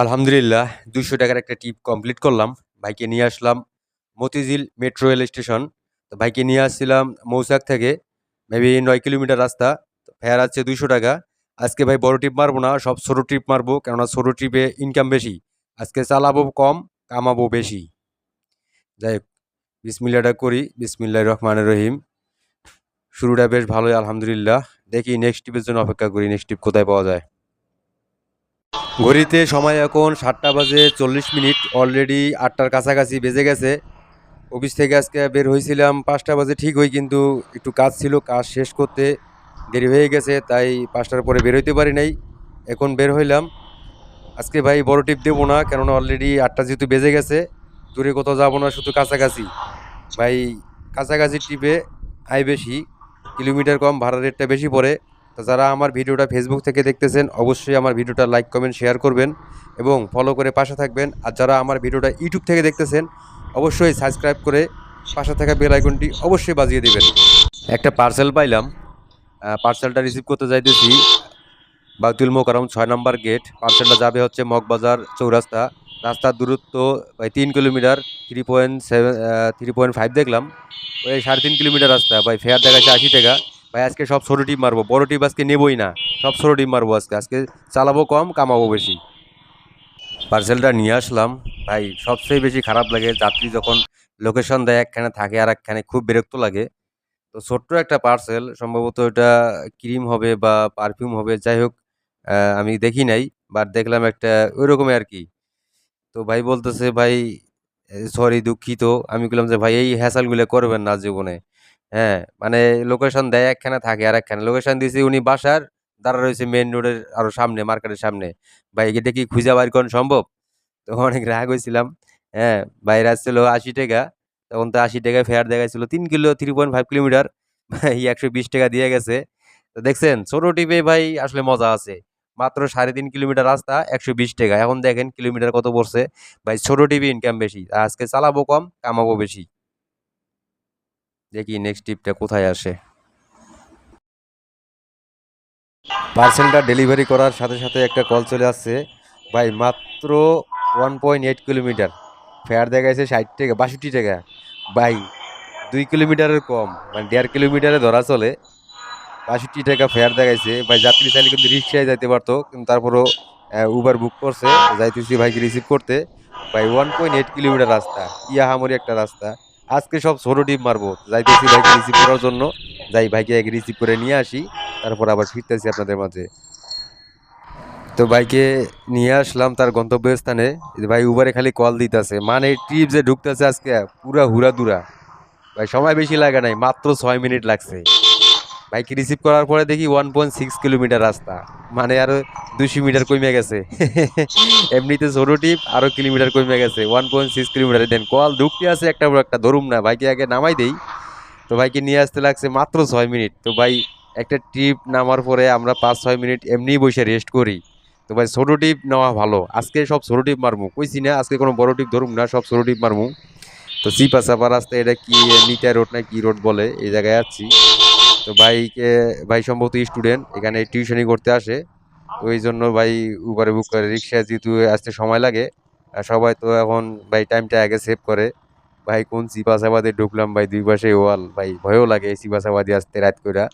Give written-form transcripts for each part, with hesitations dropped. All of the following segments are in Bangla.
আলহামদুলিল্লাহ ২০০ টাকার একটা ট্রিপ কমপ্লিট করলাম। ভাইকে নিয়ে আসলাম মতিঝিল মেট্রো রেল স্টেশন। তো ভাইকে নিয়ে আসছিলাম মৌচাক থেকে মেবি ৯ কিলোমিটার রাস্তা। তো ফেয়ার আছে ২০০ টাকা। আজকে ভাই বড় ট্রিপ মারবো না, সব ছোট ট্রিপ মারবো। কেননা ছোট ট্রিপে ইনকাম বেশি। আজকে চালাবো কম, কামাবো বেশি। যাই হোক, বিসমিল্লাহটা করি। বিসমিল্লাহির রহমানির রহিম। শুরুটা বেশ ভালোই আলহামদুলিল্লাহ। দেখি নেক্সট ট্রিপের জন্য অপেক্ষা করি, নেক্সট ট্রিপ কোথায় পাওয়া যায়। ঘড়িতে সময় এখন ৭টা বাজে ৪০ মিনিট, অলরেডি ৮টার কাছাকাছি বেজে গেছে। অফিস থেকে আজকে বের হয়েছিলাম ৫টা বাজে ঠিক হই, কিন্তু একটু কাজ ছিল, কাজ শেষ করতে দেরি হয়ে গেছে, তাই ৫টার পরে বের হইতে পারি নাই। এখন বের হইলাম। আজকে ভাই বড় টিপ দেবো না, কেননা অলরেডি ৮টা যেহেতু বেজে গেছে। দূরে কোথাও যাবো না, শুধু কাছাকাছি। ভাই কাছাকাছি ট্রিপে আয় বেশি, কিলোমিটার কম, ভাড়া রেটটা বেশি পড়ে। তো যারা আমার ভিডিওটা ফেসবুক থেকে দেখতেছেন, অবশ্যই আমার ভিডিওটা লাইক কমেন্ট শেয়ার করবেন এবং ফলো করে পাশে থাকবেন। আর যারা আমার ভিডিওটা ইউটিউব থেকে দেখতেছেন, অবশ্যই সাবস্ক্রাইব করে পাশে থাকা বেল আইকনটি অবশ্যই বাজিয়ে দেবেন। একটা পার্সেল পাইলাম, পার্সেলটা রিসিভ করতে যাইতেছি বায়তুল মোকাররম ৬ নম্বর গেট। পার্সেলটা যাবে হচ্ছে মগবাজার চৌরাস্তা। রাস্তার দূরত্ব ভাই ৩ কিলোমিটার। 3.5 দেখলাম, ওই 3.5 কিলোমিটার রাস্তা। ভাই ফেয়ার দেখাচ্ছে ৮০ টাকা। ভাই আজকে সব ছোটো টিপ মারবো, বড় টিপ আজকে নেবই না, সব ছোটো টিপ মারবো আজকে। আজকে চালাবো কম, কামাবো বেশি। পার্সেলটা নিয়ে আসলাম। ভাই সবচেয়ে বেশি খারাপ লাগে যাত্রী যখন লোকেশন দেয় একখানে থাকে আর একখানে, খুব বিরক্ত লাগে। তো ছোট্ট একটা পার্সেল, সম্ভবত এটা ক্রিম হবে বা পারফিউম হবে, যাই হোক। আমি দেখি নাই, বাট দেখলাম একটা ওই রকমই আর কি। তো ভাই বলতেছে, ভাই সরি দুঃখিত। আমি বললাম যে ভাই এই হ্যাসালগুলো করবেন না জীবনে। হ্যাঁ, মানে লোকেশন দেয় একখানে থাকে আর একখানে। লোকেশন দিয়েছি উনি বাসার, দাঁড়া রয়েছে মেইন রোডের আরো সামনে, মার্কেটের সামনে। ভাই এটা কি খুঁজে বাইর করা সম্ভব? তো অনেক রাগ হয়েছিলাম। হ্যাঁ, বাইরে আসছিল ৮০ টাকা। তখন তো ৮০ টাকায় ফেয়ার দেখাইছিল 3.5 কিলোমিটার। ভাই ১২০ টাকা দিয়ে গেছে। তো দেখছেন ছোট টিপে ভাই আসলে মজা আছে। মাত্র 3.5 কিলোমিটার রাস্তা, ১২০ টাকা। এখন দেখেন কিলোমিটার কত পড়ছে। ভাই ছোট টিপে ইনকাম বেশি, আর আজকে চালাবো কম, কামাবো বেশি। দেখি নেক্সট টিপটা কোথায় আসে। পার্সেলটা ডেলিভারি করার সাথে সাথে একটা কল চলে আসছে। ভাই মাত্র 1.8 কিলোমিটার, ফেয়ার দেখাইছে ৬০ টাকা, ৬২ টাকা। ভাই 2 কিলোমিটারের কম, মানে 1.5 কিলোমিটারে ধরা চলে। ৬২ টাকা ফেয়ার দেখাইছে। ভাই যাত্রী চাইলে কিন্তু রিক্সায় যাইতে পারতো, কিন্তু তারপরও উবার বুক করছে। তো যাইতেছি ভাইকে রিসিভ করতে। ভাই 1.8 কিলোমিটার রাস্তা, কি আহামরি একটা রাস্তা। আজকে সব ছোট টিপ মারবো। যাইতেছি ভাইকে রিসিভ করার জন্য। যাই ভাইকে আগে রিসিভ করে নিয়ে আসি, তারপর আবার ফিরতেছি আপনাদের মাঝে। তো ভাইকে নিয়ে আসলাম তার গন্তব্যস্থানে। ভাই উবারে খালি কল দিতেছে, মানে ট্রিপ যে ঢুকতেছে আজকে পুরা হুড়াদুরা। ভাই সময় বেশি লাগে নাই, মাত্র ৬ মিনিট লাগছে। বাইক রিসিভ করার পরে দেখি 1.6 কিলোমিটার রাস্তা, মানে আরো ২০০ মিটার কমে গেছে। এমনিতে ছোট টিপ, আরো কিলোমিটার কমে গেছে। 1.6 কিলোমিটার দেন কল ঢুকতে আছে একটা বড় একটা, ধরুম না ভাইকে আগে নামাই দেই। তো ভাইকে নিয়ে আসতে লাগছে মাত্র ৬ মিনিট। তো ভাই একটা ট্রিপ নামার পরে আমরা ৫-৬ মিনিট এমনি বসে রেস্ট করি। তো ভাই ছোট টিপ নেওয়া ভালো, আজকে সব ছোট টিপ মারমু, কইছি না আজকে কোনো বড় টিপ ধরুম না, সব ছোট টিপ মারমু। তো চিপা চাপা রাস্তা, এটা কি নিতা রোড না কি রোড বলে, এই জায়গায় আছি। তো ভাই সম্ভবত স্টুডেন্ট, এখানে টিউশনি করতে আসে। তো এই জন্য ভাই উবারে বুক করে, রিক্সায় যেহেতু আসতে সময় লাগে। আর সবাই তো এখন ভাই টাইমটা আগে সেভ করে। ভাই কোন চিপাচাপাতে ঢুকলাম, ভাই দুই পাশে ওয়াল, ভাই ভয়ও লাগে এই চিপাচাপাতি আসতে রাত কইরা।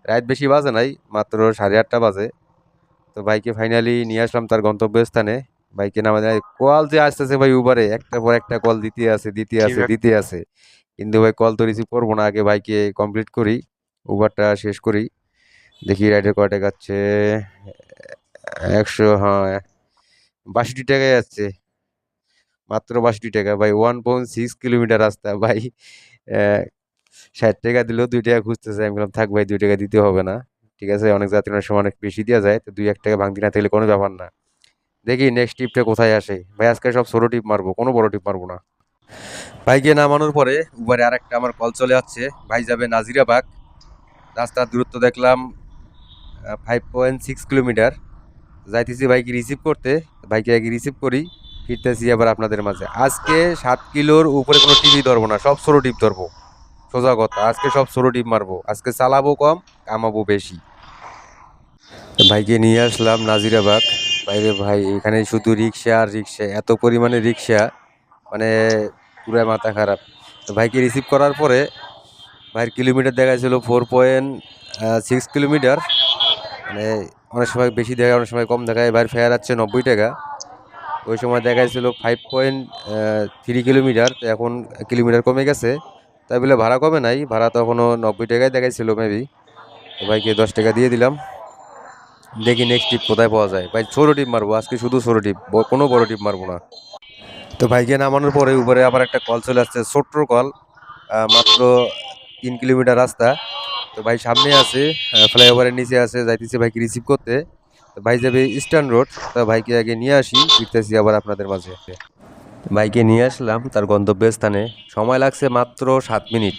রাত বেশি বাজে নাই, মাত্র 8:30 বাজে। তো ভাইকে ফাইনালি নিয়ে আসলাম তার গন্তব্যস্থানে। ভাইকে নামা যায়, কল যে আসতেছে ভাই উবারে, একটা পর একটা কল দিতে আছে দিতে আছে দিতে আছে। কিন্তু ভাই কল তো রিসিভ করবো না, আগে ভাইকে কমপ্লিট করি, উবারটা শেষ করি। দেখি রাইডের কয় টাকা যাচ্ছে। ১০০, হ্যাঁ ৬২ টাকায় যাচ্ছে, মাত্র ৬২ টাকা। ভাই 1.6 কিলোমিটার রাস্তা ভাই। ৬০ টাকা দিলেও ২ টাকা খুঁজতেছে। আমি বললাম থাক ভাই, ২ টাকা দিতে হবে না। ঠিক আছে, অনেক যাত্রীর সময় অনেক বেশি দেওয়া যায়, তো ২-১ টাকা ভাঙতি না থাকলে কোনো ব্যাপার না। দেখি নেক্সট টিপটা কোথায় আসে। ভাই আজকে সব ছোটো টিপ মারবো, কোনো বড় টিপ মারবো না। ভাইকে নামানোর পরে উবারে আরেকটা আমার কল চলে আসছে। ভাই যাবে নাজিরাবাগ। রাস্তার দূরত্ব দেখলাম 5.6 কিলোমিটার। যাইতেছি ভাইকে রিসিভ করতে। ভাইকে আগে রিসিভ করি, ফিরতেছি আবার আপনাদের মাঝে। আজকে 7 কিলোর উপরে কোনো টিভি ধরবো না, সব ছোটো টিপ ধরবো। সোজা কথা, আজকে সব ছোটো টিপ মারবো। আজকে চালাবো কম, কামাবো বেশি। তো ভাইকে নিয়ে আসলাম নাজিরাবাগ। বাইরে ভাই এখানে শুধু রিক্সা আর রিক্সা, এত পরিমাণে রিক্সা, মানে পুরো মাথা খারাপ। তো ভাইকে রিসিভ করার পরে ভাইয়ের কিলোমিটার দেখাইছিল 4.6 কিলোমিটার, মানে অনেক সময় বেশি দেখায় অনেক সময় কম দেখায়। ভাইয়ের ফেয়ার আছে 90 টাকা। ওই সময় দেখাইছিল 5.3 কিলোমিটার, তো এখন কিলোমিটার কমে গেছে। তাই বলে ভাড়া কমে নাই, ভাড়া তো এখনো 90 টাকায় দেখাইছিল মেবি। তো ভাইকে 10 টাকা দিয়ে দিলাম। দেখি নেক্সট টিপ কোথায় পাওয়া যায়। ভাই ছোট টিপ মারবো আজকে, শুধু ছোট টিপ, কোনো বড় টিপ মারবো না। তো ভাইকে নামানোর পরে উপরে আবার একটা কল চলে আসছে, ছোট্ট কল, মাত্র 3 কিলোমিটার রাস্তা। তো ভাই সামনে আছে, ফ্লাইওভারের নিচে আছে, যাইতেছে ভাইকে রিসিভ করতে। তো ভাই যাবে ইস্টার্ন রোড। তো ভাইকে আগে নিয়ে আসি, ফিরতেছি আবার আপনাদের মাঝে। বাইকে নিয়ে আসলাম তার গন্তব্যস্থানে। সময় লাগছে মাত্র 7 মিনিট।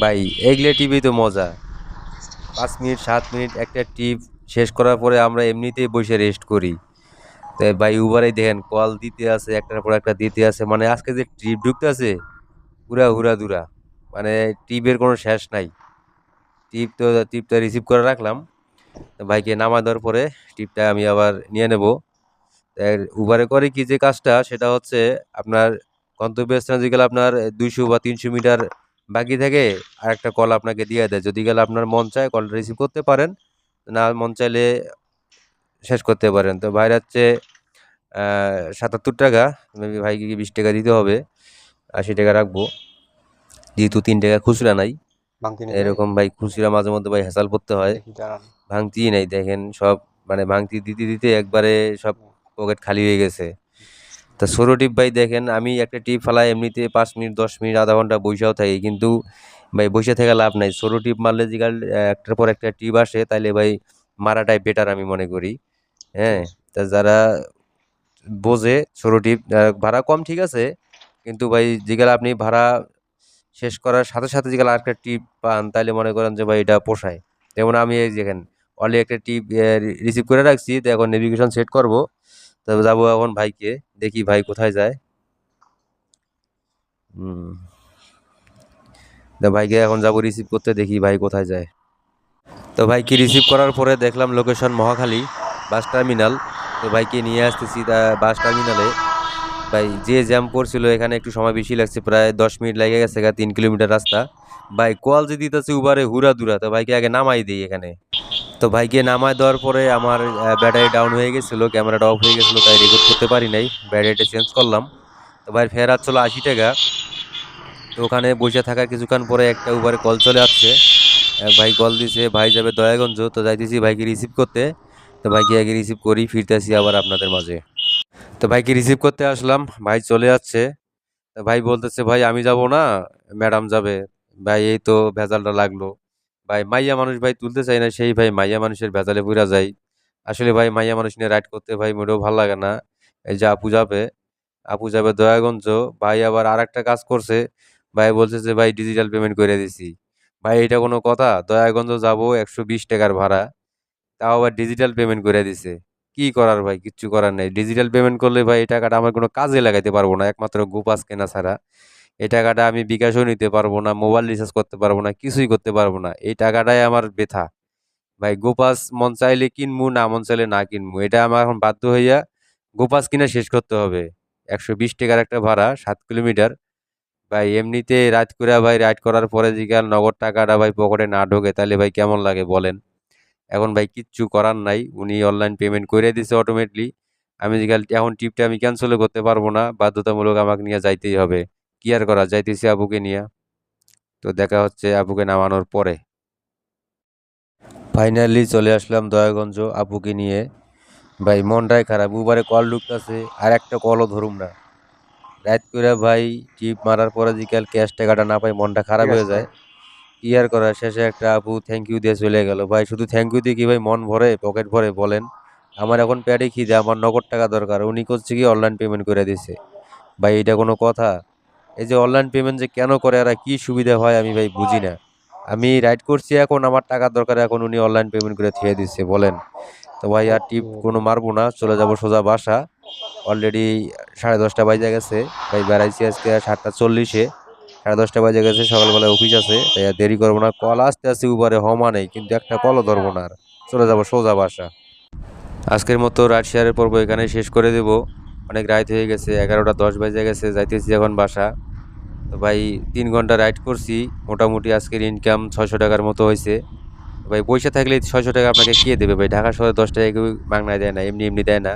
ভাই এগলে টিভি তো মজা, 5 মিনিট 7 মিনিট একটা টিপ শেষ করার পরে আমরা এমনিতেই বসে রেস্ট করি। তো ভাই উবারে দেখেন কল দিতে আছে, একটার পর একটা দিতে আছে, মানে আজকে যে ট্রিপ ঢুকতে আছে পুরা হুড়াধুরা, মানে টিপের কোনো শেষ নাই। টিপটা রিসিভ করে রাখলাম। তো ভাইকে নামা দেওয়ার পরে টিপটা আমি আবার নিয়ে নেব। উবারে করে কি যে কাজটা সেটা হচ্ছে, আপনার গন্তব্যস্থানে যদি গেলে আপনার 200 বা 300 মিটার বাকি থাকে, আর একটা কল আপনাকে দিয়ে দেয়। যদি গেলে আপনার মন চায় কলটা রিসিভ করতে পারেন, না মন চাইলে শেষ করতে পারেন। তো ভাইর হচ্ছে 77 টাকা, মেবি ভাইকে 20 টাকা দিতে হবে, 80 টাকা রাখবো, যেহেতু 3 টাকা খুচরা নাই। ভাঙতি নেই ভাই, এরকম ভাই খুচরা মাঝে মধ্যে ভাই হেসাল করতে হয়। দেখি দাঁড়ান। ভাঙতিই নাই দেখেন সব, মানে ভাঙতি দিতে দিতে একবারে সব পকেট খালি হয়ে গেছে। তা ছোটো টিপ ভাই দেখেন, আমি একটা টিপ ফালাই এমনিতে 5 মিনিট 10 মিনিট আধা ঘন্টা বসেও থাকি, কিন্তু ভাই বসে থেকে লাভ নাই। ছোটো টিপ মারলে যেগুলো একটার পর একটা টিপ আসে, তাইলে ভাই মারাটাই বেটার আমি মনে করি। হ্যাঁ, তা যারা বোঝে ছোটো টিপ, ভাড়া কম ঠিক আছে, কিন্তু ভাই যেগুলো আপনি ভাড়া শেষ করার সাথে সাথে যেগুলো আরেকটা টিপ পান, তাইলে মনে করেন যে ভাই এটা পোষায়। যেমন আমি এই দেখেন অলরেডি একটা টিপ রিসিভ করে রাখছি, তো এখন নেভিগেশন সেট করব। তবে যাবো এখন ভাইকে, দেখি ভাই কোথায় যায়। হুম, তো ভাইকে এখন যাবো রিসিভ করতে, দেখি ভাই কোথায় যায়। তো ভাইকে রিসিভ করার পরে দেখলাম লোকেশন মহাখালী বাস টার্মিনাল। তো ভাইকে নিয়ে আসতেছি বাস টার্মিনালে। ভাই যে জ্যাম পড়ছিল এখানে একটু সময় বেশি লাগছে, প্রায় 10 মিনিট লেগে গেছে, 3 কিলোমিটার রাস্তা। ভাই কল যে দিতেছে উবারে হুড়া দুরা, তো ভাইকে আগে নামাই দিই এখানে। তো ভাইকে নামায় দেওয়ার পরে আমার ব্যাটারি ডাউন হয়ে গেছিলো, ক্যামেরাটা অফ হয়ে গেছিলো, তাই রেকর্ড করতে পারি নাই, ব্যাটারিটা চেঞ্জ করলাম। তো ভাই ফের আসছিল 80 টাকা। তো ওখানে বসে থাকার কিছুক্ষণ পরে একটা উবারে কল চলে আসছে। ভাই কল দিছে, ভাই যাবে দয়াগঞ্জ। তো যাইতেছি ভাইকে রিসিভ করতে। তো ভাইকে আগে রিসিভ করি, ফিরতেছি আবার আপনাদের মাঝে। তো ভাইকে রিসিভ করতে আসলাম, ভাই চলে যাচ্ছে। তো ভাই বলতেছে ভাই আমি যাব না, ম্যাডাম যাবে। ভাই এই তো ভেজালটা লাগলো। ভাই মাইয়া মানুষ ভাই তুলতে চাই না, সেই ভাই মাইয়া মানুষের ভেজালে পুরা যায়। আসলে ভাই মাইয়া মানুষ নিয়ে রাইড করতে ভাই মোটেও ভালো লাগে না। এই যে আপু যাবে দয়াগঞ্জ। ভাই আবার আর একটা কাজ করছে, ভাই বলছে যে ভাই ডিজিটাল পেমেন্ট করে দিছি। ভাই এটা কোনো কথা? দয়াগঞ্জ যাব 120 টাকার ভাড়া, তাও আবার ডিজিটাল পেমেন্ট করে দিছে। কি করার ভাই, কিচ্ছু করার নেই। ডিজিটাল পেমেন্ট করলে ভাই এই টাকাটা আমার কোনো কাজে লাগাইতে পারবো না, একমাত্র গোপাস কেনা ছাড়া। এই টাকাটা আমি বিকাশও নিতে পারবো না, মোবাইল রিচার্জ করতে পারবো না, কিছুই করতে পারবো না। এই টাকাটাই আমার ব্যথা। ভাই গোপাস মন চাইলে কিনবো, না মন চাইলে না কিনবো, এটা আমার এখন বাধ্য হইয়া গোপাস কিনা শেষ করতে হবে। 120 টাকার একটা ভাড়া, 7 কিলোমিটার। ভাই এমনিতে রাত করে ভাই রাইড করার পরে যদি নগদ টাকাটা ভাই পকেটে না ঢোকে, তাহলে ভাই কেমন লাগে বলেন। এখন ভাই কিচ্ছু করার নাই, উনি অনলাইন পেমেন্ট করে দিছে অটোমেটলি। আমি যেখানে এখন টিপটা আমি ক্যান্সেলও করতে পারবো না, বাধ্যতামূলক আমাকে নিয়ে যাইতেই হবে। কি আর করা, যাইতেছি আবুকে নিয়ে। তো দেখা হচ্ছে আবুকে নামানোর পরে। ফাইনালি চলে আসলাম দয়াগঞ্জ আবুকে নিয়ে। ভাই মনটাই খারাপ, উবারে কল ঢুকতেছে আর একটা কলও ধরুম না। রাত করে ভাই টিপ মারার পরে বিকাল ক্যাশ টাকাটা না পাই মনটা খারাপ ঠিক আছে হয়ে ভাই। যায়। কি আর করার, শেষে একটা আপু থ্যাংক ইউ দিয়ে চলে গেল। ভাই শুধু থ্যাংক ইউ দিয়ে কি ভাই মন ভরে, পকেট ভরে বলেন? আমার এখন পেটে খিদে, আমার নগদ টাকা দরকার, উনি করছে কি অনলাইন পেমেন্ট করে দিছে। ভাই এটা কোনো কথা? এই যে অনলাইন পেমেন্ট যে কেন করে, আর কি সুবিধা হয় আমি ভাই বুঝি না। আমি রাইড করছি, এখন আমার টাকার দরকার, এখন উনি অনলাইন পেমেন্ট করে থিয়ে দিচ্ছে বলেন। তো ভাই আর টিপ ওকে। কোনো মারবো না, চলে যাব সোজা বাসা। অলরেডি 10:30 বাজে গেছে। ভাই বেড়াইছি আজকে 7:40-এ, 10:30 বাজে গেছে, সকালবেলা অফিস আছে, তাই আর দেরি করবো না। কল আসতে আসতে উপরে হমা নেই, কিন্তু একটা কলও ধরবো না আর, চলে যাবো সোজা বাসা। আজকের মতো রাইড শেয়ারের পর্ব এখানে শেষ করে দেব। অনেক রাত হয়ে গেছে, 11টা 10 বেজে গেছে, যাইতেছি এখন বাসা। তো ভাই 3 ঘন্টা রাইড করছি, মোটামুটি আজকের ইনকাম 600 টাকার মতো হয়েছে। ভাই পয়সা থাকলে 600 টাকা আপনাকে কে দেবে ভাই? ঢাকা শহরে 10 টাকা কেউ বাংলায় দেয় না, এমনি এমনি দেয় না।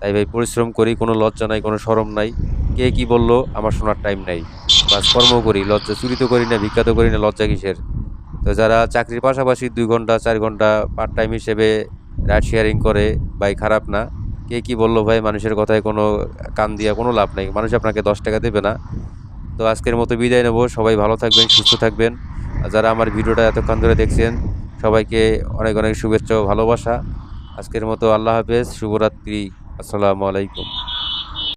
তাই ভাই পরিশ্রম করি, কোনো লজ্জা নাই, কোনো শরম নাই। কে কি বললো আমার শোনার টাইম নাই। বাস কর্ম করি, লজ্জা চুরি তো করি না, ভিক্ষা তো করি না, লজ্জা কিসের? তো যারা চাকরির পাশাপাশি 2 ঘন্টা 4 ঘন্টা পার্ট টাইম হিসেবে রাইড শেয়ারিং করে, ভাই খারাপ না। কে কি বললো ভাই, মানুষের কথায় কোনো কান দিয়া কোনো লাভ নাই, মানুষ আপনাকে 10 টাকা দেবে না। তো আজকের মতো বিদায় নেব, সবাই ভালো থাকবেন, সুস্থ থাকবেন। আর যারা আমার ভিডিওটা এতক্ষণ ধরে দেখছেন, সবাইকে অনেক অনেক শুভেচ্ছা ও ভালোবাসা। আজকের মতো আল্লাহ হাফেজ, শুভরাত্রি, আসসালামু আলাইকুম।